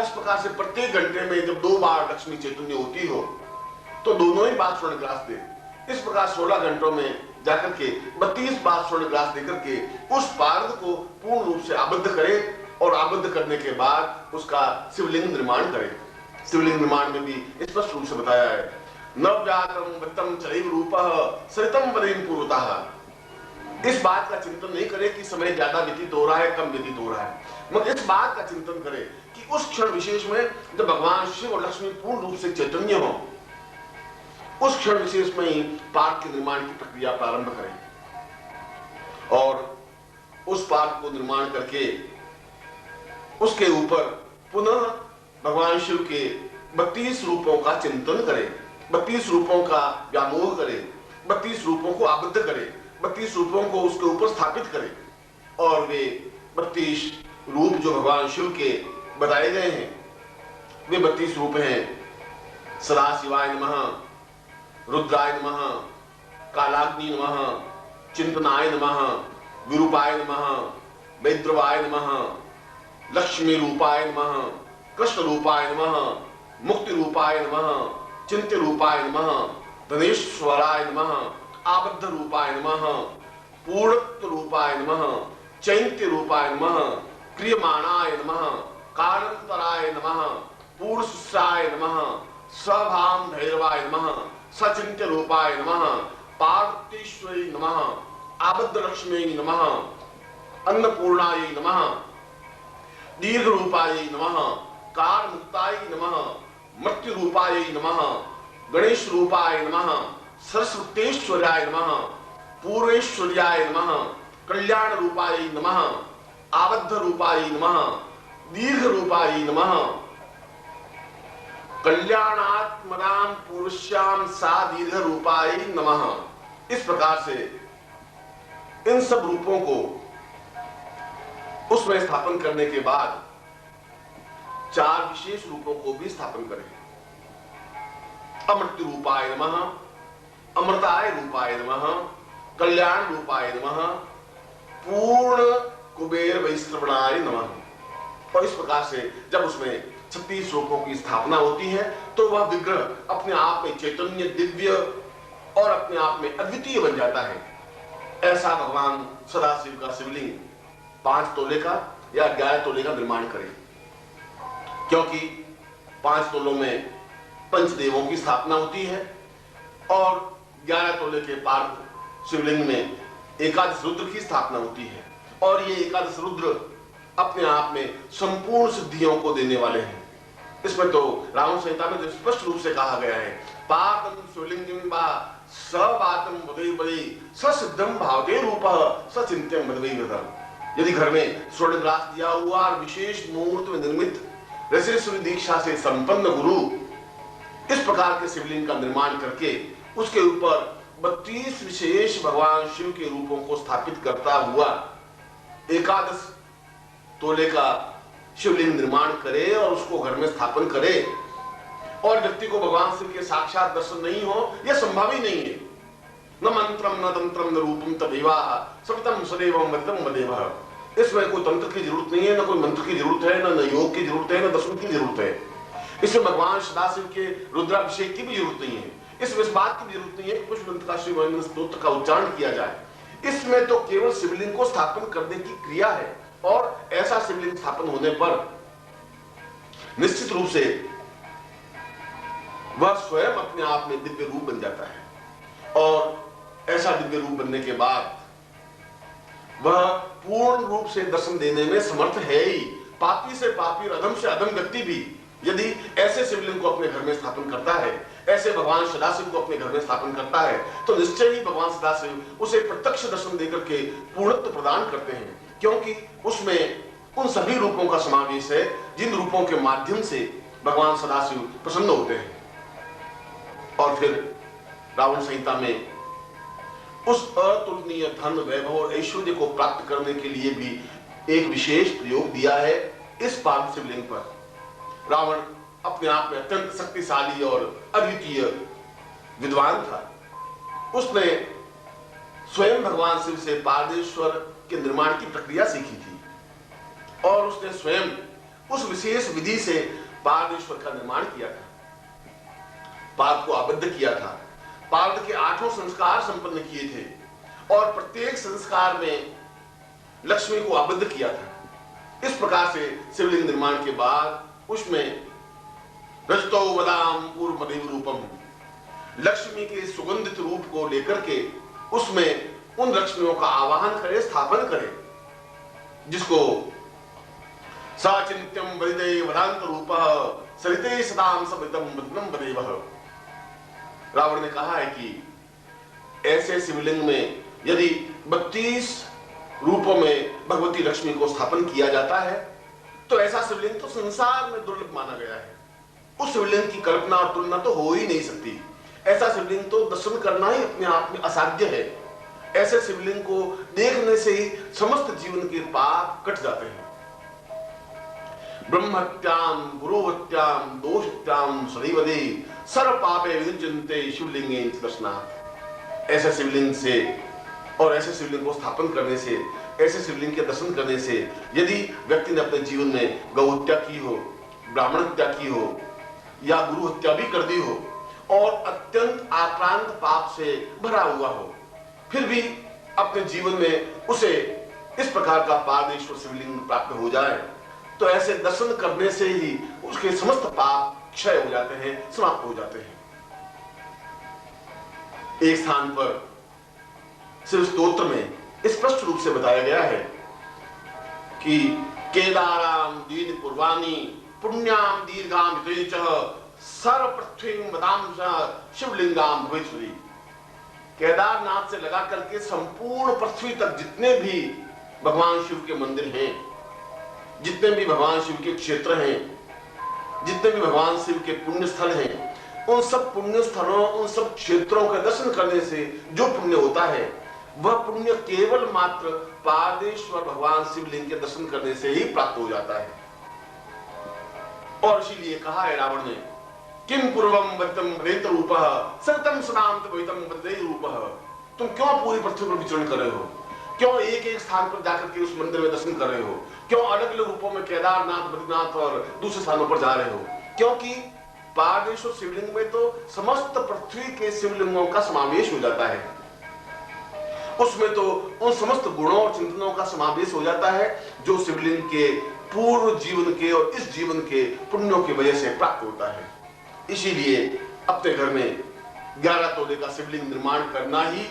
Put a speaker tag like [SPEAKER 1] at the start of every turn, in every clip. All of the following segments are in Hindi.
[SPEAKER 1] और इस प्रकार से प्रत्येक घंटे में जब 2 बार लक्ष्मी चैतन्य होती हो तो दोनों ही बार स्वर्ण ग्लास दे। इस प्रकार 16 घंटों में जाकर के 32 बार स्वर्ण ग्लास देकर के उस पार्द को पूर्ण रूप से आबद्ध करे और आबद्ध करने के बाद उसका शिवलिंग निर्माण करे। शिवलिंग निर्माण में भी स्पष्ट रूप से बताया है, नव्यातम वृत्तम चैव रूपः सरितम पदीम पूर्वतः। इस बात का चिंतन नहीं करे कि समय ज्यादा व्यतीत हो रहा है, कम व्यतीत हो रहा है, मगर इस बात का चिंतन करे कि उस क्षण विशेष में जब भगवान शिव और लक्ष्मी पूर्ण रूप से चैतन्य हो, उस क्षण विशेष में ही पार्क के निर्माण की प्रक्रिया प्रारंभ करें और उस पार्क को निर्माण करके उसके ऊपर पुनः भगवान शिव के 32 रूपों का चिंतन करें, 32 रूपों का व्यामोह करें, 32 रूपों को आबद्ध करें, 32 रूपों को उसके ऊपर स्थापित करें। और वे 32 रूप जो भगवान शिव के बताए गए हैं वे 32 रूप हैं, सदाशिवाय नमः, रुद्राय नमः, कालाग्नि नमः, चिंतनाय नमः, विरूपाय नमः, वैद्रवाय नमः, लक्ष्मी रूपाय नमः, कृष्ण रूपाय नमः, मुक्ति रूपाय नमः, चिंत्य रूपाय नमः, धनेश्वराय नमः, आबद्ध रूपाय नमः, पूर्णत्व रूपाय नमः, चैत्य रूपाय नमः, क्रियमाणाय नमः, कालांतराय नमः, पूर्णशिष्याय नमः, सभाम भैरवाय नमः, सचिंत्य रूपाय नमः, पार्वतीश्वरी नमः, आबद्ध लक्ष्मी नमः, अन्नपूर्णाय नमः, दीर्घ रूपाय नमः, काल मुक्ताय नमः, मृत्यु रूपाय नमः, गणेश रूपाय नमः, सरस्वतेश्वर्याय नमः, पूर्णेश्वर्याय नमः, कल्याण रूपाय नमः, आबद्ध रूपाय नमः, दीर्घ रूपाय नमः, कल्याणात्मनां पुरुष्याम सा दीर्घ रूपाय नमः। इस प्रकार से इन सब रूपों को उसमें स्थापन करने के बाद 4 विशेष रूपों को भी स्थापन करें। अमृत्यु रूपाय नमः, अमृताय रूपाय नमः, कल्याण रूपाय नमः, पूर्ण कुबेर वैश्रवणाय नमः। और इस प्रकार से जब उसमें 36 रूपों की स्थापना होती है तो वह विग्रह अपने आप में चैतन्य, दिव्य और अपने आप में अद्वितीय बन जाता है। ऐसा भगवान सदाशिव का शिवलिंग 5 तोले का या 11 तोले का निर्माण करें, क्योंकि 5 तोलों में पंचदेवों की स्थापना होती है और 11 तोले के पार शिवलिंग में एकादश रुद्र की स्थापना होती है। और ये एकादश रुद्र अपने आप में संपूर्ण सिद्धियों को देने वाले हैं। इसमें तो रावण संहिता में जो स्पष्ट रूप से कहा गया है, पातम शिवलिंगम वा सबातम वदे वदे ससिद्धम भावते रूपः सचिंत्यम वदे वदे। यदि घर में स्वर्ण ग्लास दिया हुआ और विशेष मुहूर्त में निर्मित रसेश्वरी दीक्षा से संपन्न गुरु इस प्रकार के शिवलिंग का निर्माण करके उसके ऊपर 32 विशेष भगवान शिव के रूपों को स्थापित करता हुआ एकादश तोले का शिवलिंग निर्माण करे और उसको घर में स्थापन करे और व्यक्ति को भगवान शिव के साक्षात दर्शन नहीं हो, यह संभव ही नहीं है। न मंत्रम न तंत्रम न रूपम तदेवा सवितम सदैवम वदम वदेवः। इसमें कोई तंत्र की जरूरत नहीं है, न कोई मंत्र की जरूरत है, न योग की जरूरत है, न दर्शन की जरूरत है। इसमें भगवान सदाशिव के रुद्राभिषेक की भी जरूरत नहीं है। इसमें इस बात की भी जरूरत नहीं है कि कुछ मंत्र का श्री गोविंद स्तोत्र का उच्चारण किया जाए। इसमें तो केवल शिवलिंग को स्थापन करने की क्रिया है और ऐसा शिवलिंग स्थापन होने पर निश्चित रूप से वह स्वयं अपने आप में दिव्य रूप बन जाता है और ऐसा दिव्य रूप बनने के बाद वह पूर्ण रूप से दर्शन देने में समर्थ है ही। पापी से पापी और अधम से अधम व्यक्ति भी यदि ऐसे शिवलिंग को अपने घर में स्थापन करता है, ऐसे भगवान सदाशिव को अपने घर में स्थापन करता है, तो निश्चय ही भगवान सदाशिव उसे प्रत्यक्ष दर्शन देकर के पूर्णत्व प्रदान करते हैं, क्योंकि उसमें उन सभी रूपों का समावेश है जिन रूपों के माध्यम से भगवान सदाशिव प्रसन्न होते हैं। और फिर रावण संहिता में उस अतुलनीय धन, वैभव और ऐश्वर्य को प्राप्त करने के लिए भी एक विशेष प्रयोग दिया है इस पार्थ शिवलिंग पर। रावण अपने आप में अत्यंत शक्तिशाली और अद्वितीय विद्वान था। उसने स्वयं भगवान शिव से पारदेश्वर के निर्माण की प्रक्रिया सीखी थी और उसने स्वयं उस विशेष विधि से पार्देश्वर का निर्माण किया था, पार्द को आबद्ध किया था, पार्द के 8 संस्कार संपन्न किए थे और प्रत्येक संस्कार में लक्ष्मी को आबद्ध किया था। इस प्रकार से शिवलिंग निर्माण के बाद उसमें रजतो वदाम पूर्वमदेव रूपम, लक्ष्मी के सुगंधित रूप को लेकर के उसमें उन लक्ष्मियों का आवाहन करे, स्थापन करे, जिसको साचिन्त्यम वरिदे वदांत रूपः सरिते सदाम समितम वदनम वदेवः। रावण ने कहा है कि ऐसे शिवलिंग में यदि 32 रूपों में भगवती लक्ष्मी को स्थापन किया जाता है तो ऐसा शिवलिंग तो संसार में दुर्लभ माना गया है। उस शिवलिंग की कल्पना और तुलना तो हो ही नहीं सकती। ऐसा शिवलिंग तो दर्शन करना ही अपने आप में असाध्य है। ऐसे शिवलिंग को देखने से ही समस्त जीवन के पाप कट जाते हैं। ब्रह्मत्याम गुरुवत्याम दोषत्याम सदैवदे सर्व पापे विनिचिन्ते शिवलिंगे दर्शनात्। ऐसे शिवलिंग से और ऐसे शिवलिंग को स्थापन करने से, ऐसे शिवलिंग के दर्शन करने से यदि व्यक्ति ने अपने जीवन में गौ हत्या की हो, ब्राह्मण हत्या की हो या गुरु हत्या भी कर दी हो और अत्यंत आक्रांत पाप से भरा हुआ हो, फिर भी अपने जीवन में उसे इस प्रकार का पार्देश्वर शिवलिंग प्राप्त हो जाए तो ऐसे दर्शन करने से ही उसके समस्त पाप क्षय हो जाते हैं, समाप्त हो जाते हैं। एक स्थान पर शिव स्तोत्र में स्पष्ट रूप से बताया गया है कि केदाराम दीन पूर्वाणी पुण्याम दीर्घाम सर्व पृथ्वी वदाम शिवलिंगाम भवेश्वरी। केदारनाथ से लगा करके संपूर्ण पृथ्वी तक जितने भी भगवान शिव के मंदिर हैं, जितने भी भगवान शिव के क्षेत्र हैं, जितने भी भगवान शिव के पुण्य स्थल हैं, उन सब पुण्य स्थलों, उन सब क्षेत्रों के दर्शन करने से जो पुण्य होता है वह पुण्य केवल मात्र पार्देश्वर भगवान शिवलिंग के दर्शन करने से ही प्राप्त हो जाता है। और इसीलिए कहा है रावण ने, किम पूर्वम वरितम वेत रूपः सततम सदाम वैतम वदे रूपः। तुम क्यों पूरी पृथ्वी पर विचरण कर रहे हो? क्यों एक एक स्थान पर जाकर के उस मंदिर में दर्शन कर रहे हो? क्यों अलग अलग रूपों में केदारनाथ, बद्रीनाथ और दूसरे स्थानों पर जा रहे हो? क्योंकि पार्देश्वर शिवलिंग में तो समस्त पृथ्वी के शिवलिंगों का समावेश हो जाता है। उसमें तो उन समस्त गुणों और चिंतनों का समावेश हो जाता है जो शिवलिंग के पूर्व जीवन के और इस जीवन के पुण्यों की वजह से प्राप्त होता है। इसीलिए अपने घर में 11 तोले का शिवलिंग निर्माण करना ही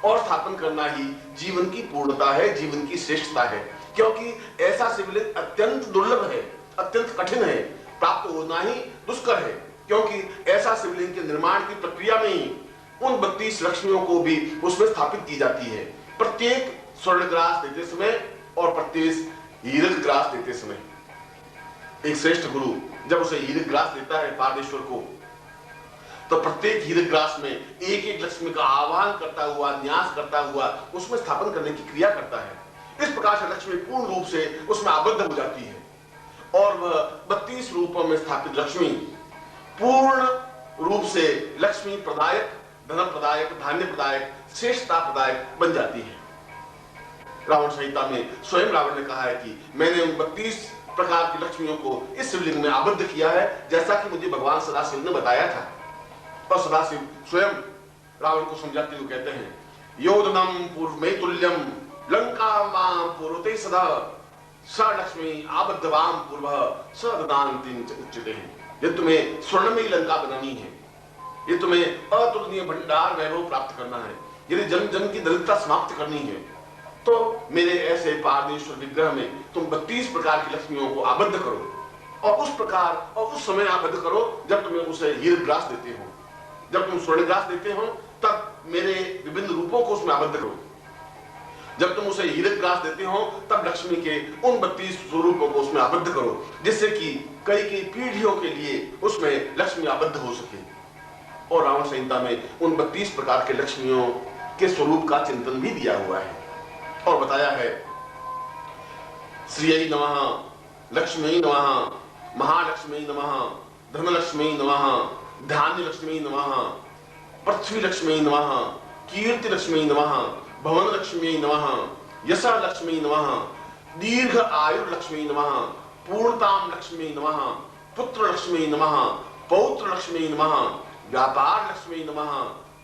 [SPEAKER 1] और स्थापन करना ही जीवन की पूर्णता है, जीवन की श्रेष्ठता है। क्योंकि ऐसा शिवलिंग अत्यंत दुर्लभ है, अत्यंत कठिन है, प्राप्त होना ही दुष्कर है। क्योंकि ऐसा शिवलिंग के निर्माण की प्रक्रिया में ही उन 32 लक्ष्मियों को भी उसमें स्थापित की जाती है। प्रत्येक स्वर्ण ग्रास देते समय और प्रत्येक हीरक ग्रास देते समय एक श्रेष्ठ गुरु जब उसे हीरक ग्रास देता है पार्देश्वर को, तो प्रत्येक हीरक ग्रास में एक एक लक्ष्मी का आह्वान करता हुआ, न्यास करता हुआ उसमें स्थापन करने की क्रिया करता है। इस प्रकार से लक्ष्मी पूर्ण रूप से उसमें आबद्ध हो जाती है और वह 32 रूपों में स्थापित लक्ष्मी पूर्ण रूप से लक्ष्मी प्रदायक, धन प्रदायक, धान्य प्रदायक, श्रेष्ठता प्रदायक बन जाती है। रावण संहिता में स्वयं रावण ने कहा है कि मैंने 32 प्रकार की लक्ष्मियों को इस शिवलिंग में आबद्ध किया है, जैसा कि मुझे भगवान सदाशिव ने बताया था। और सदाशिव स्वयं रावण को समझाते हुए कहते हैं, योधनम पूर्वमें तुल्यम लंका मां पूर्वते सदा स लक्ष्मी आबद्धवाम पूर्वः स ददान्तिं च उच्यते। ये तुम्हें स्वर्णमयी लंका बनानी है, ये तुम्हें अतुलनीय भंडार वैभव प्राप्त करना है, यदि जन जन की दरिद्रता समाप्त करनी है तो मेरे ऐसे पार्देश्वर विग्रह में तुम 32 प्रकार की लक्ष्मियों को आबद्ध करो और उस प्रकार और उस समय आबद्ध करो जब तुम्हें उसे हीरक ग्रास देते हो, जब तुम स्वर्ण ग्रास देते हो तब मेरे विभिन्न रूपों को उसमें आबद्ध करो, जब तुम उसे हीरक ग्रास देते हो तब लक्ष्मी के उन 32 स्वरूपों को उसमें आबद्ध करो, जिससे कि कई पीढ़ियों के लिए उसमें लक्ष्मी आबद्ध हो सके। और रावण संहिता में उन 32 प्रकार के लक्ष्मियों के स्वरूप का चिंतन भी दिया हुआ है और बताया है, श्रियै नमः, लक्ष्मी नमः, महालक्ष्मी नमः, धनलक्ष्मी नमः, धान्य लक्ष्मी नमः, पृथ्वी लक्ष्मी नमः, कीर्ति लक्ष्मी नमः, भवन लक्ष्मी नमः, यश लक्ष्मी नमः, दीर्घ आयु लक्ष्मी नमः, पूर्णताम लक्ष्मी नमः, पुत्र लक्ष्मी नमः, पौत्र लक्ष्मी नमः, व्यापार लक्ष्मी नमः,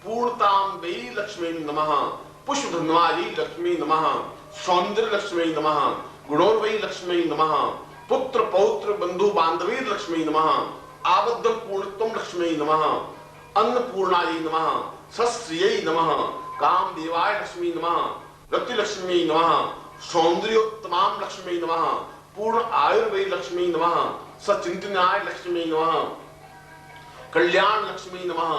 [SPEAKER 1] पूर्णताम वै लक्ष्मी नमः, पुष्प धन्वाई लक्ष्मी नमः, सौंदर्य लक्ष्मी नमः, गुणोर्वै लक्ष्मी नमः, पुत्र पौत्र बंधु बांधवी लक्ष्मी नमः, आबद्धम पूर्णत्वम लक्ष्मी नमः, अन्नपूर्णायै नमः, सस्त्रियै नमः, काम देवाय लक्ष्मी नमः, रति लक्ष्मी नमः, सौंदर्योत्तमाम लक्ष्मी नमः, पूर्ण आयुर्वै लक्ष्मी नमः, सचिंतनाय लक्ष्मी नमः, कल्याण लक्ष्मी नमः,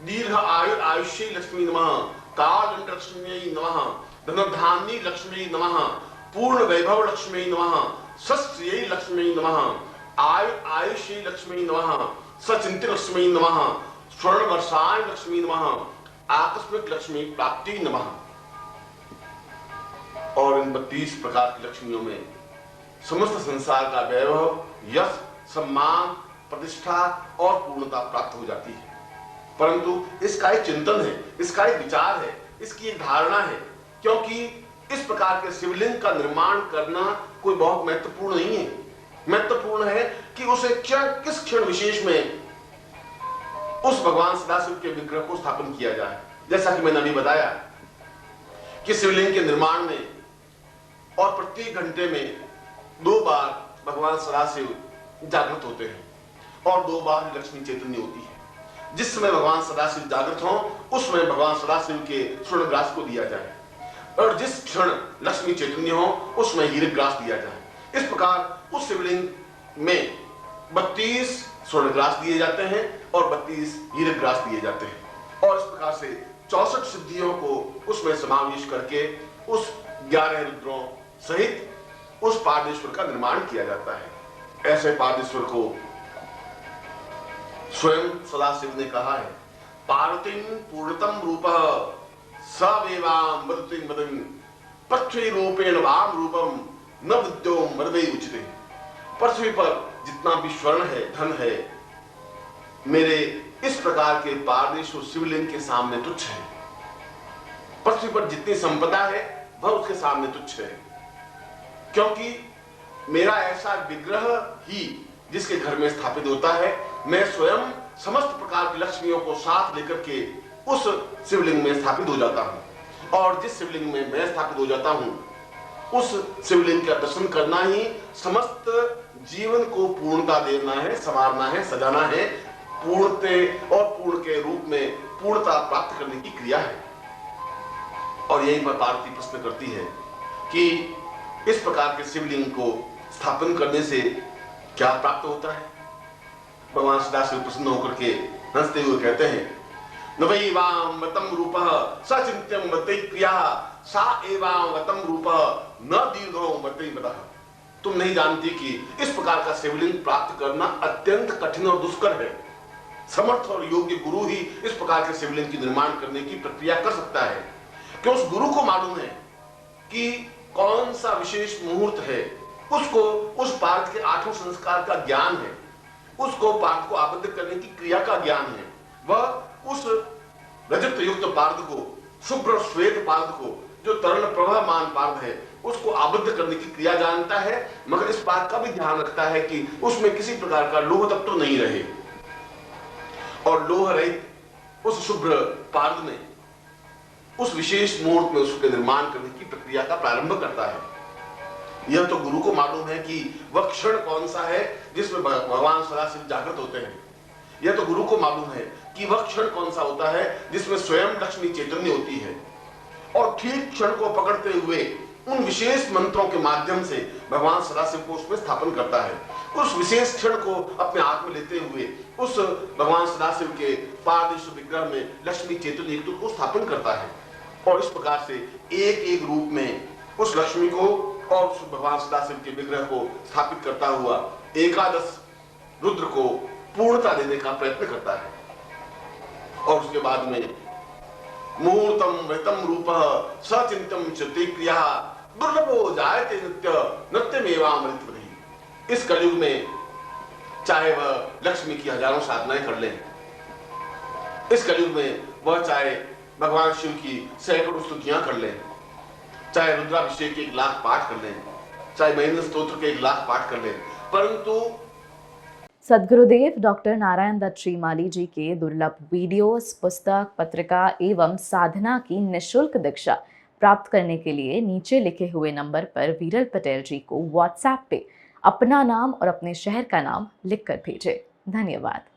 [SPEAKER 1] दीर्घ आयुष्य लक्ष्मी नमः, काल लक्ष्मी नमः, धनधान्य लक्ष्मी नमः, पूर्ण वैभव लक्ष्मी नमः, सस्त्रियै लक्ष्मी नमः, आयुष्य लक्ष्मी नमः, सचिंत लक्ष्मी नमः, स्वर्ण वर्षाय लक्ष्मी नमः, आकस्मिक लक्ष्मी प्राप्ति नमः। और इन 32 प्रकार की लक्ष्मियों में समस्त संसार का वैभव, यश, सम्मान, प्रतिष्ठा और पूर्णता प्राप्त हो जाती है। परंतु इसका एक चिंतन है, इसका एक विचार है, इसकी एक धारणा है, क्योंकि इस प्रकार के शिवलिंग का निर्माण करना कोई बहुत महत्वपूर्ण नहीं है। महत्वपूर्ण है कि उसे किस क्षण विशेष में उस भगवान सदाशिव के विग्रह को स्थापन किया जाए। जैसा कि मैंने अभी बताया कि शिवलिंग के निर्माण में और प्रत्येक घंटे में 2 बार भगवान सदाशिव जागृत होते हैं और 2 बार लक्ष्मी चैतन्य होती है। जिस समय भगवान सदाशिव जागृत हो उस समय भगवान सदाशिव के स्वर्णग्रास को दिया जाए और जिस क्षण लक्ष्मी चैतन्य हो उस समय हीरग्रास दिया जाए। इस प्रकार उस शिवलिंग में 32 स्वर्णग्रास दिए जाते हैं और 32 हीरग्रास दिए जाते हैं और इस प्रकार से 64 सिद्धियों को उसमें समावेश करके उस 11 रुद्रों सहित उस पारदेश्वर का निर्माण किया जाता है। ऐसे पारदेश्वर को स्वयं सदाशिव ने कहा है, पार्वतीं पूर्णतम रूपः सवेवां वदति वदन् पृथ्वी रूपेण वाम रूपम न विद्यो मर्दे उचिते। पृथ्वी पर जितना भी स्वर्ण है, धन है, मेरे इस प्रकार के पारदेश्वर शिवलिंग के सामने तुच्छ है। पृथ्वी पर जितनी संपदा है वह उसके सामने तुच्छ है, क्योंकि मेरा ऐसा विग्रह ही जिसके घर में स्थापित होता है, मैं स्वयं समस्त प्रकार की लक्ष्मियों को साथ लेकर के उस शिवलिंग में स्थापित हो जाता हूं और जिस शिवलिंग में मैं स्थापित हो जाता हूं उस शिवलिंग का दर्शन करना ही समस्त जीवन को पूर्णता देना है, संवारना है, सजाना है, पूर्णते और पूर्ण के रूप में पूर्णता प्राप्त करने की क्रिया है। और यही पर पार्वती प्रश्न करती है कि इस प्रकार के शिवलिंग को स्थापन करने से क्या प्राप्त होता है। भगवान सदाशिव प्रसन्न होकर के हंसते हुए कहते हैं, न वै वां वतम रूपः सचिंत्यं वतै क्रिया सा एवां वतम रूपः न दीर्घो वतै वदः। तुम नहीं जानती कि इस प्रकार का शिवलिंग प्राप्त करना अत्यंत कठिन और दुष्कर है। समर्थ और योग्य गुरु ही इस प्रकार के शिवलिंग की निर्माण करने की प्रक्रिया कर सकता है, कि उस गुरु को मालूम है कि कौन सा विशेष मुहूर्त है, उसको उस पार्थ के 8 संस्कार का ज्ञान है, उसको पार्थ को आबद्ध करने की क्रिया का ज्ञान है। वह उस रजत युक्त पार्थ को, शुभ्र श्वेत पार्थ को, जो तरण प्रभामान पार्थ है, उसको आबद्ध करने की क्रिया जानता है, मगर इस बात का भी ध्यान रखता है कि उसमें किसी प्रकार का लोह तत्व नहीं रहे और लोह रहित उस शुभ्र पार्थ में उस विशेष मुहूर्त में उसके निर्माण करने की प्रक्रिया का प्रारंभ करता है। यह तो गुरु को मालूम है कि वह क्षण कौन सा है जिसमें भगवान सदाशिव जागृत होते हैं। यह तो गुरु को मालूम है कि वह क्षण कौन सा होता है जिसमें स्वयं लक्ष्मी चैतन्य होती है और ठीक क्षण को पकड़ते हुए उन विशेष मंत्रों के माध्यम से भगवान सदाशिव को उसमें स्थापन करता है। उस विशेष क्षण को अपने हाथ में लेते हुए उस भगवान सदाशिव के पारदेश्वर विग्रह में लक्ष्मी चैतन्य को स्थापन करता है और इस प्रकार से एक एक रूप में उस लक्ष्मी को और उस भगवान सदाशिव के विग्रह को स्थापित करता हुआ 11 रुद्र को पूर्णता देने का प्रयत्न करता है। और उसके बाद में मुहूर्तम वृतम रूपः सचिंतम चते क्रिया दुर्लभो जायते नित्य नृत्यमेवामृतवधि। इस कलयुग में चाहे वह लक्ष्मी की हजारों साधनाएं कर लें, इस कलयुग में वह चाहे भगवान शिव की सैकड़ों स्तुतियां कर लें, चाहे रुद्राभिषेक के 1 लाख पाठ कर लें, चाहे महेंद्र स्तोत्र के 1 लाख पाठ कर लें, परंतु
[SPEAKER 2] सद्गुरुदेव डॉक्टर नारायण दत्त श्रीमाली जी के दुर्लभ वीडियोस, पुस्तक, पत्रिका एवं साधना की निःशुल्क दीक्षा प्राप्त करने के लिए नीचे लिखे हुए नंबर पर विरल पटेल जी को व्हाट्सएप पे अपना नाम और अपने शहर का नाम लिखकर भेजें। धन्यवाद।